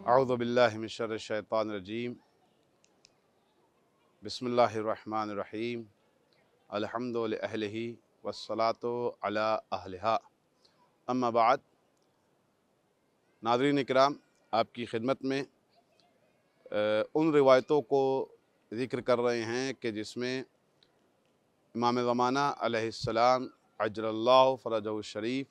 अऊज़ु बिल्लाहि मिनश शर्रिश शैतानिर रजीम। बिस्मिल्लाहिर रहमानिर रहीम। अल्हम्दु लिअहलिही वस्सलातु अला अहलिहा। अम्मा बाद। नाज़रीन इकराम, आपकी खिदमत में उन रिवायतों को ज़िक्र कर रहे हैं कि जिसमें इमाम ज़माना अलैहिस्सलाम अज्जलल्लाहु फ़रजहु शरीफ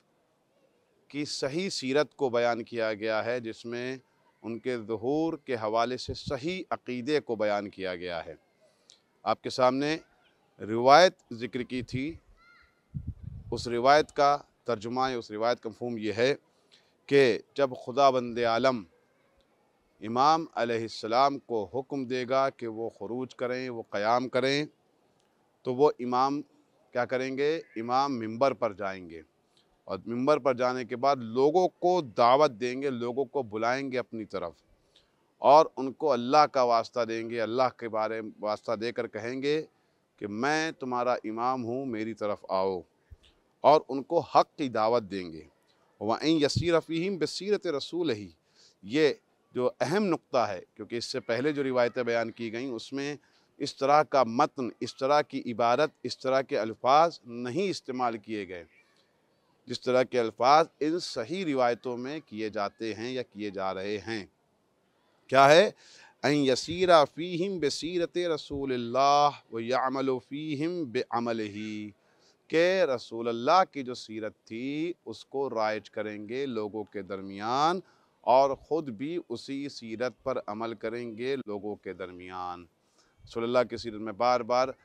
की सही सीरत को बयान किया गया है, जिसमें उनके ज़ुहूर के हवाले से सही अक़ीदे को बयान किया गया है। आपके सामने रिवायत ज़िक्र की थी। उस रिवायत का तर्जुमा, उस रिवायत का मफ़हूम ये है कि जब खुदावंद आलम इमाम अलैहिस्सलाम को हुक्म देगा कि वो ख़ुरूज करें, वो क़याम करें, तो वो इमाम क्या करेंगे? इमाम मिंबर पर जाएंगे और मिंबर पर जाने के बाद लोगों को दावत देंगे, लोगों को बुलाएंगे अपनी तरफ और उनको अल्लाह का वास्ता देंगे। अल्लाह के बारे में वास्ता देकर कहेंगे कि मैं तुम्हारा इमाम हूँ, मेरी तरफ आओ, और उनको हक़ की दावत देंगे। वइन यसीर फ़ीहिम बसीरत रसूल ही, ये जो अहम नुक्ता है, क्योंकि इससे पहले जो रिवायतें बयान की गईं उसमें इस तरह का मतन, इस तरह की इबारत, इस तरह के अल्फाज नहीं इस्तेमाल किए गए जिस तरह के अल्फाज इन सही रिवायतों में किए जाते हैं या किए जा रहे हैं। क्या है? अन यसीरा फ़ीहिम बसीरत रसूलिल्लाह व यअमलु फ़ीहिम बिअमलिही, के रसूलुल्लाह की जो सीरत थी उसको राइज करेंगे लोगों के दरमियान और ख़ुद भी उसी सीरत पर अमल करेंगे लोगों के दरमियान। रसूलुल्लाह की सीरत में बार बार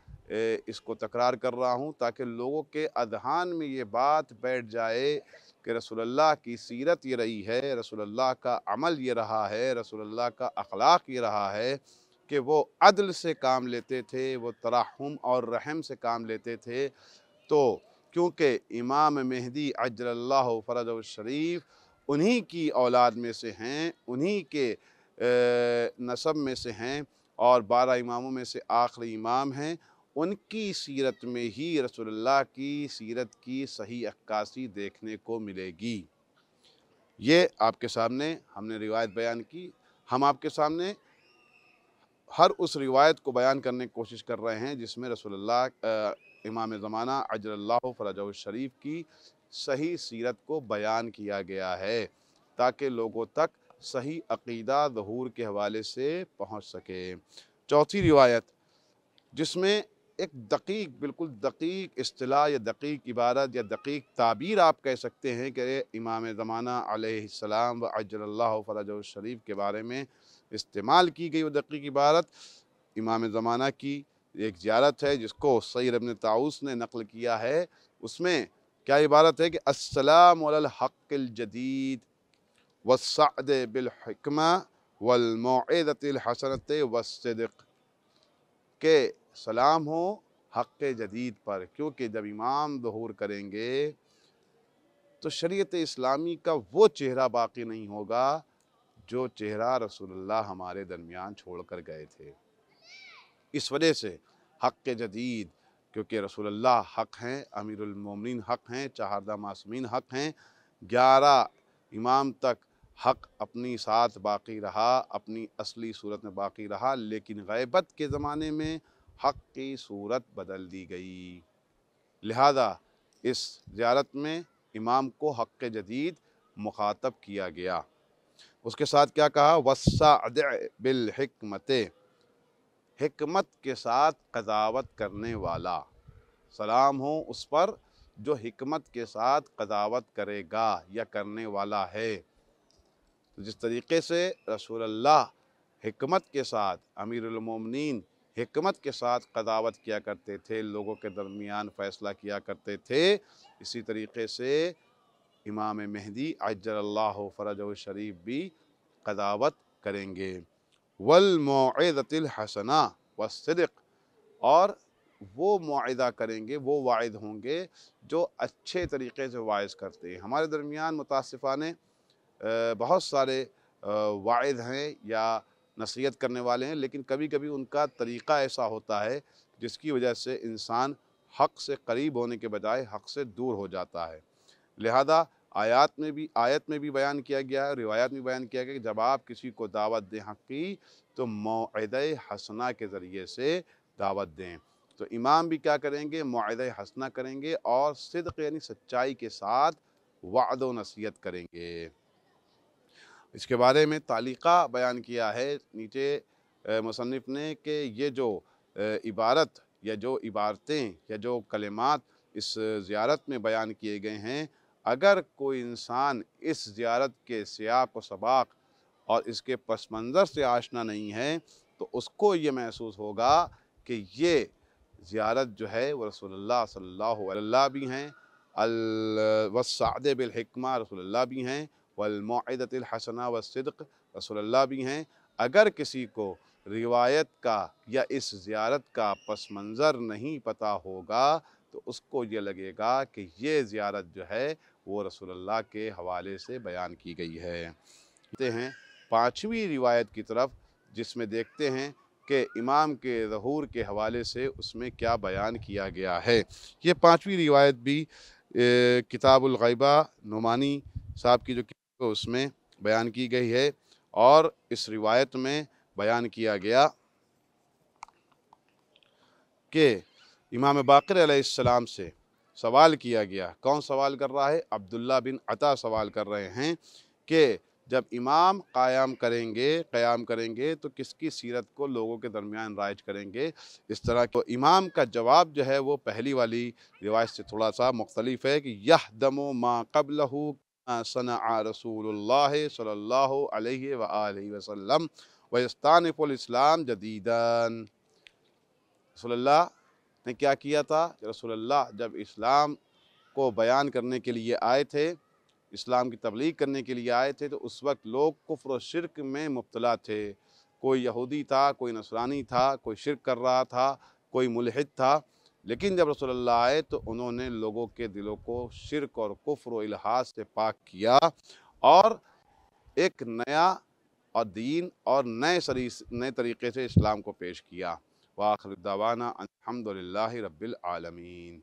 इसको तकरार कर रहा हूँ ताकि लोगों के अज़हान में ये बात बैठ जाए कि रसूलुल्लाह की सीरत ये रही है, रसूलुल्लाह का अमल ये रहा है, रसूलुल्लाह का अखलाक ये रहा है कि वो अदल से काम लेते थे, वो तरहम और रहम से काम लेते थे। तो क्योंकि इमाम मेहदी अज्जलल्लाहु फ़रजहु शरीफ उन्हीं की औलाद में से हैं, उन्हीं के नसब में से हैं और 12 इमामों में से आखिरी इमाम हैं, उनकी सीरत में ही रसूलुल्लाह की सीरत की सही अक्कासी देखने को मिलेगी। ये आपके सामने हमने रिवायत बयान की। हम आपके सामने हर उस रिवायत को बयान करने की कोशिश कर रहे हैं जिसमें रसूलुल्लाह इमाम ज़माना अज्जलल्लाहु फ़रजहु शरीफ की सही सीरत को बयान किया गया है ताकि लोगों तक सही अक़ीदा ज़हूर के हवाले से पहुँच सके। चौथी रिवायत, जिसमें एक दक़ीक़, बिल्कुल दक़ीक़ इस्तिलाह या दक़ीक़ इबारत या दक़ीक़ ताबीर आप कह सकते हैं कि इमाम ज़माना अलैहिस्सलाम व अज्जलल्लाहु फ़रजहु शरीफ के बारे में इस्तेमाल की गई। वो दक़ीक़ इबारत इमाम ज़माना की एक ज़ियारत है जिसको सय्यद इब्न ताऊस ने नक़ल किया है। उसमें क्या इबारत है कि अस्सलामु अलल हक़्क़िल जदीद वस्सअद बिल हिक्मा वल मौइज़तिल हसनति वस्सिद्क़, के सलाम हो हक़ जदीद पर, क्योंकि जब इमाम ज़हूर करेंगे तो शरीयत इस्लामी का वो चेहरा बाकी नहीं होगा जो चेहरा रसूलुल्लाह हमारे दरमियान छोड़ कर गए थे। इस वजह से हक़ जदीद, क्योंकि रसूलुल्लाह हक़ हैं, अमीरुल मोमिनीन हक़ हैं, चहारदा मासूमीन हक़ हैं, 11 इमाम तक हक़ अपनी साथ बाकी रहा, अपनी असली सूरत में बाकी रहा, लेकिन ग़ैबत के ज़माने में हक़ की सूरत बदल दी गई। लिहाजा इस ज़ियारत में इमाम को हक़ जदीद मुखातब किया गया। उसके साथ क्या कहा? वस्सअद बिल हिकमते, हिकमत के साथ क़ज़ावत करने वाला, सलाम हो उस पर जो हिकमत के साथ क़ज़ावत करेगा या करने वाला है। तो जिस तरीक़े से रसूलुल्लाह हिकमत के साथ, अमीरुल मोमिनीन हिकमत के साथ क़ज़ावत किया करते थे, लोगों के दरमियान फ़ैसला किया करते थे, इसी तरीक़े से इमाम मेहदी अज्जलल्लाहु फ़रजहु शरीफ भी क़ज़ावत करेंगे। वल मौइज़तिल हसना वस्सिद्क़, और वो मौइज़ा करेंगे, वो वाइज़ होंगे जो अच्छे तरीक़े से वाइज़ करते हैं। हमारे दरमियान मुतासिफ़ाने बहुत सारे वाइज़ हैं या नसीहत करने वाले हैं, लेकिन कभी कभी उनका तरीक़ा ऐसा होता है जिसकी वजह से इंसान हक़ से करीब होने के बजाय हक़ से दूर हो जाता है। लिहाजा آیت میں بھی بیان کیا گیا ہے، روایات میں بیان کیا گیا کہ جب آپ کسی کو دعوت دیں حق کی تو موعظہ حسنہ کے ذریعے سے دعوت دیں۔ تو امام بھی کیا کریں گے؟ موعظہ حسنہ کریں گے اور صدق یعنی سچائی کے ساتھ وعد و نصیحت کریں گے۔ اس کے بارے میں تعلیقہ بیان کیا ہے نیچے مصنف نے کہ یہ جو عبارت یا جو عبارتیں یا جو کلمات اس زیارت میں بیان کیے گئے ہیں، اگر کوئی انسان اس زیارت کے سیاق و سباق اور اس کے پس منظر سے آشنا نہیں ہے تو اس کو یہ محسوس ہوگا کہ یہ زیارت جو ہے وہ رسول اللہ صلی اللہ علیہ وسلم بھی ہیں، والسعد بالحکمہ رسول اللہ بھی ہیں، والموعظۃ الحسنہ والصدق رسول اللہ بھی ہیں۔ اگر کسی کو روایت کا یا اس زیارت کا پس منظر نہیں پتہ ہوگا تو اس کو یہ لگے گا کہ یہ زیارت جو ہے وہ رسول اللہ کے حوالے سے بیان کی گئی ہے۔ دیکھتے ہیں پانچویں روایت کی طرف، جس میں دیکھتے ہیں کہ امام کے ظہور کے حوالے سے اس میں کیا بیان کیا گیا ہے۔ یہ پانچویں روایت بھی کتاب الغیبہ نعمانی صاحب کی جو کتاب ہے اس میں بیان کی گئی ہے، اور اس روایت میں بیان کیا گیا کہ امام باقر علیہ السلام سے سوال کیا گیا۔ کون سوال کر رہا ہے؟ عبداللہ بن عطا سوال کر رہے ہیں کہ جب امام قیام کریں گے تو کس کی سیرت کو لوگوں کے درمیان رائج کریں گے؟ اس طرح تو امام کا جواب جو ہے وہ پہلی والی روایت سے تھوڑا سا مختلف ہے کہ یہدم ما قبلہ صنع رسول اللہ صلی اللہ علیہ وآلہ وسلم ویستانف الاسلام جدیداً۔ رسول اللہ نے کیا کیا تھا؟ رسول اللہ جب اسلام کو بیان کرنے کے لیے آئے تھے، اسلام کی تبلیغ کرنے کے لیے آئے تھے، تو اس وقت لوگ کفر و شرک میں مبتلا تھے۔ کوئی یہودی تھا، کوئی نصرانی تھا، کوئی شرک کر رہا تھا، کوئی ملحد تھا، لیکن جب رسول اللہ آئے تو انہوں نے لوگوں کے دلوں کو شرک اور کفر و الحاد سے پاک کیا اور ایک نیا اور دین اور نئے طریقے سے اسلام کو پیش کیا۔ وآخر دعوانا الحمدللہ رب العالمین۔